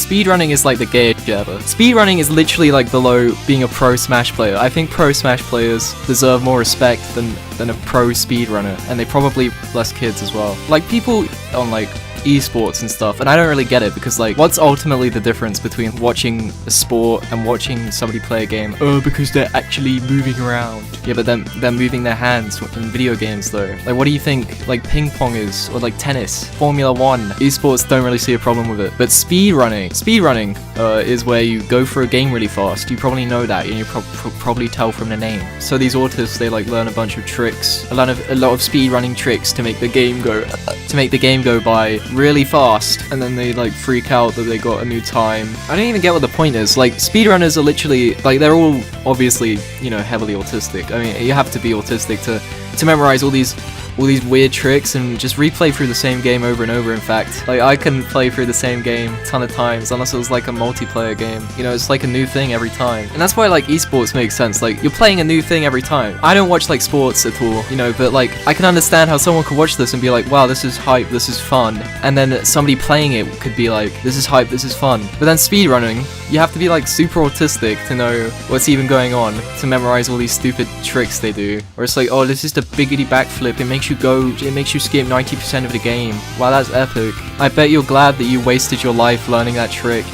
speedrunning is like the gayest shit ever. Speedrunning is literally like below being a pro Smash player. I think pro Smash players deserve more respect than a pro speedrunner, and they probably less kids as well. Like people on like esports and stuff, and I don't really get it because like what's ultimately the difference between watching a sport and watching somebody play a game? Oh, because they're actually moving around. Yeah, but then they're moving their hands in video games though. Like what do you think like ping pong is, or like tennis, Formula 1? Esports don't really see a problem with it. But speedrunning is where you go for a game really fast. You probably know that, and you probably tell from the name. So these autists, they like learn a bunch of tricks, a lot of speedrunning tricks to make the game go by really fast, and then they like freak out that they got a new time. I don't even get what the point is. Like speedrunners are literally like, they're all obviously, you know, heavily autistic. I mean, you have to be autistic to memorize all these weird tricks and just replay through the same game over and over. In fact, like I couldn't play through the same game a ton of times unless it was like a multiplayer game. You know, it's like a new thing every time, and that's why like esports makes sense. Like you're playing a new thing every time. I don't watch like sports at all, you know, but like I can understand how someone could watch this and be like, wow, this is hype, this is fun, and then somebody playing it could be like, this is hype, this is fun. But then speedrunning, you have to be like super autistic to know what's even going on, to memorize all these stupid tricks they do. Or it's like, oh, this is the biggity backflip, it makes you skip 90% of the game. Wow, that's epic. I bet you're glad that you wasted your life learning that trick.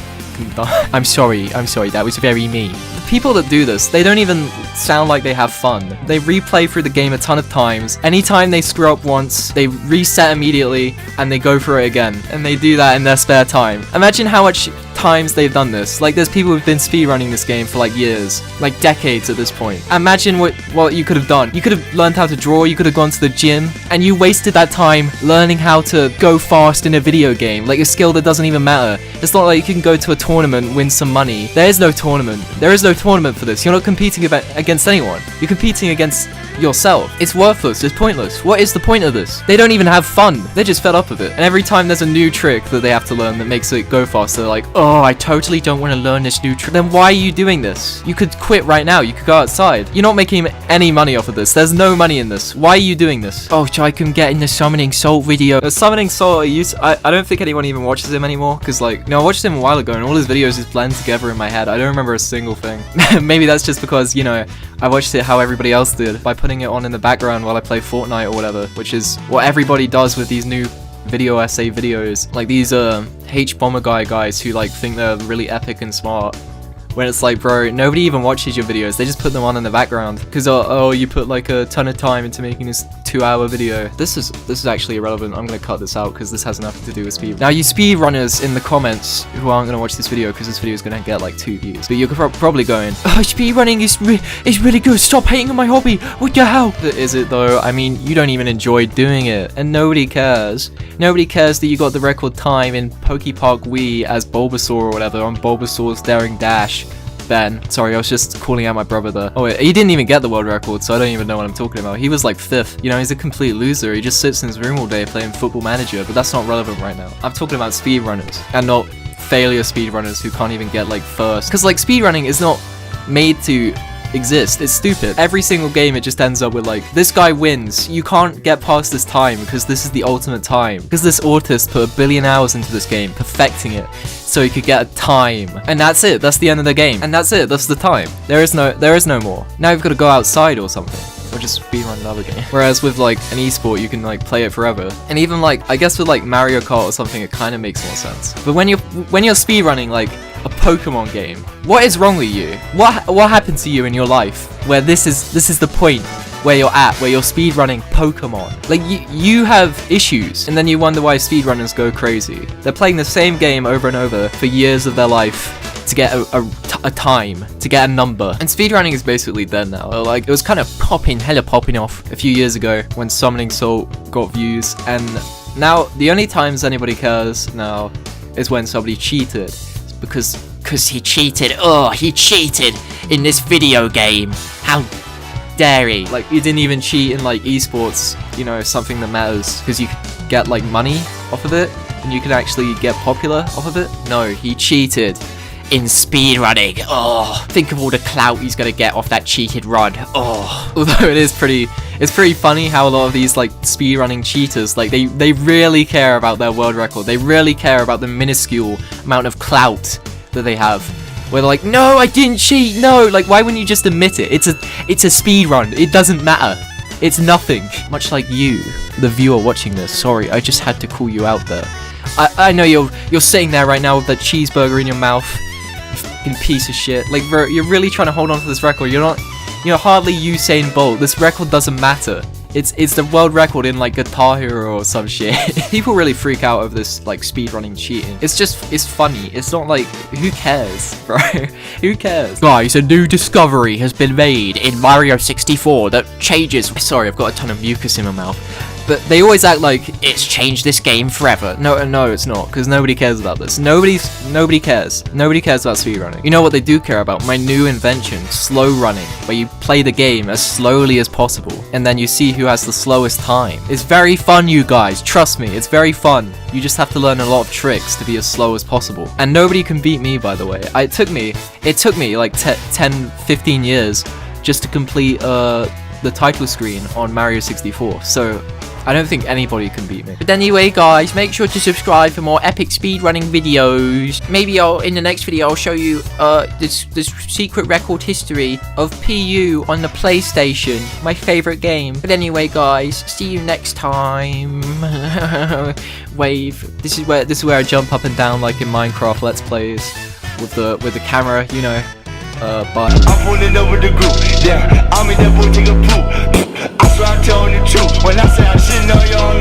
I'm sorry, that was very mean. The people that do this, they don't even sound like they have fun. They replay through the game a ton of times. Anytime they screw up once, they reset immediately and they go for it again. And they do that in their spare time. Imagine how much times they've done this. Like there's people who've been speedrunning this game for like years, like decades at this point. Imagine what you could have done. You could have learned how to draw, you could have gone to the gym, and you wasted that time learning how to go fast in a video game, like a skill that doesn't even matter. It's not like you can go to a tournament, win some money. There is no tournament. There is no tournament for this. You're not competing against anyone. You're competing against yourself. It's worthless. It's pointless. What is the point of this? They don't even have fun. They're just fed up with it. And every time there's a new trick that they have to learn that makes it go faster, they're like, oh, I totally don't want to learn this new trick. Then why are you doing this? You could quit right now. You could go outside. You're not making any money off of this. There's no money in this. Why are you doing this? Oh, so I can get in the Summoning Salt video. The Summoning Salt, I don't think anyone even watches him anymore, because like, no, I watched him a while ago and all his videos just blend together in my head. I don't remember a single thing. Maybe that's just because, you know, I watched it how everybody else did, by putting it on in the background while I play Fortnite or whatever, which is what everybody does with these new video essay videos. Like these H-Bomber guys who like think they're really epic and smart, when it's like, bro, nobody even watches your videos. They just put them on in the background because oh, you put like a ton of time into making this 2-hour video. This is actually irrelevant. I'm gonna cut this out because this has nothing to do with speed. Now, you speedrunners in the comments who aren't gonna watch this video because this video is gonna get like 2 views, but you're probably going, oh, speedrunning is really good. Stop hating on my hobby. What the hell? Is it though? I mean, you don't even enjoy doing it, and nobody cares. Nobody cares that you got the record time in Pokepark Wii as Bulbasaur or whatever on Bulbasaur's Daring Dash. Ben, sorry, I was just calling out my brother there. Oh wait, he didn't even get the world record, so I don't even know what I'm talking about. He was like 5th. You know, he's a complete loser. He just sits in his room all day playing Football Manager, but that's not relevant right now. I'm talking about speedrunners, and not failure speedrunners who can't even get like first. Because like speedrunning is not made to exist. It's stupid. Every single game it just ends up with like, this guy wins, you can't get past this time because this is the ultimate time, because this autist put 1 billion hours into this game perfecting it so he could get a time, and that's it. That's the end of the game, and that's it. That's the time. There is no more. Now you've got to go outside or something, or just speedrun another game. Whereas with like an esport, you can like play it forever. And even like, I guess with like Mario Kart or something, it kind of makes more sense. But when you're speedrunning like a Pokemon game, what is wrong with you? What happened to you in your life where this is the point where you're at, where you're speedrunning Pokemon? Like you have issues, and then you wonder why speedrunners go crazy. They're playing the same game over and over for years of their life to get a time, to get a number. And speedrunning is basically dead now. Like, it was kind of hella popping off a few years ago when Summoning Salt got views, and now the only times anybody cares now is when somebody cheated. Because he cheated. Oh, he cheated in this video game. How dare he? Like, you didn't even cheat in like esports, you know, something that matters, because you could get like money off of it, and you could actually get popular off of it. No, he cheated in speedrunning. Oh, think of all the clout he's gonna get off that cheated run. Oh. Although it's pretty funny how a lot of these like speedrunning cheaters, like they really care about their world record. They really care about the minuscule amount of clout that they have. Where they're like, no, I didn't cheat, no. Like, why wouldn't you just admit it? It's a speed run. It doesn't matter. It's nothing. Much like you, the viewer watching this. Sorry, I just had to call you out there. I know you're sitting there right now with that cheeseburger in your mouth, you fucking piece of shit. Like, bro, you're really trying to hold on to this record. You're hardly Usain Bolt. This record doesn't matter. It's the world record in like Guitar Hero or some shit. People really freak out over this like speedrunning cheating. It's funny. It's not like, who cares, bro? Who cares? Guys, a new discovery has been made in Mario 64 that changes. Sorry, I've got a ton of mucus in my mouth. But they always act like It's changed this game forever. no, it's not, because nobody cares about this. Nobody cares. Nobody cares about speedrunning. You know what they do care about? My new invention, slow running, where you play the game as slowly as possible, and then you see who has the slowest time. It's very fun, you guys. Trust me, it's very fun. You just have to learn a lot of tricks to be as slow as possible. And nobody can beat me, by the way. It took me like 10, 15 years just to complete the title screen on Mario 64. So I don't think anybody can beat me. But anyway, guys, make sure to subscribe for more epic speedrunning videos. Maybe in the next video I'll show you this secret record history of PU on the PlayStation, my favorite game. But anyway, guys, see you next time. Wave. This is where I jump up and down like in Minecraft Let's Plays with the camera, you know. Bye. I'm pulling over the group, yeah. I'm in that boy take a poop. I swear I'm telling the truth when I say I'm shitting on your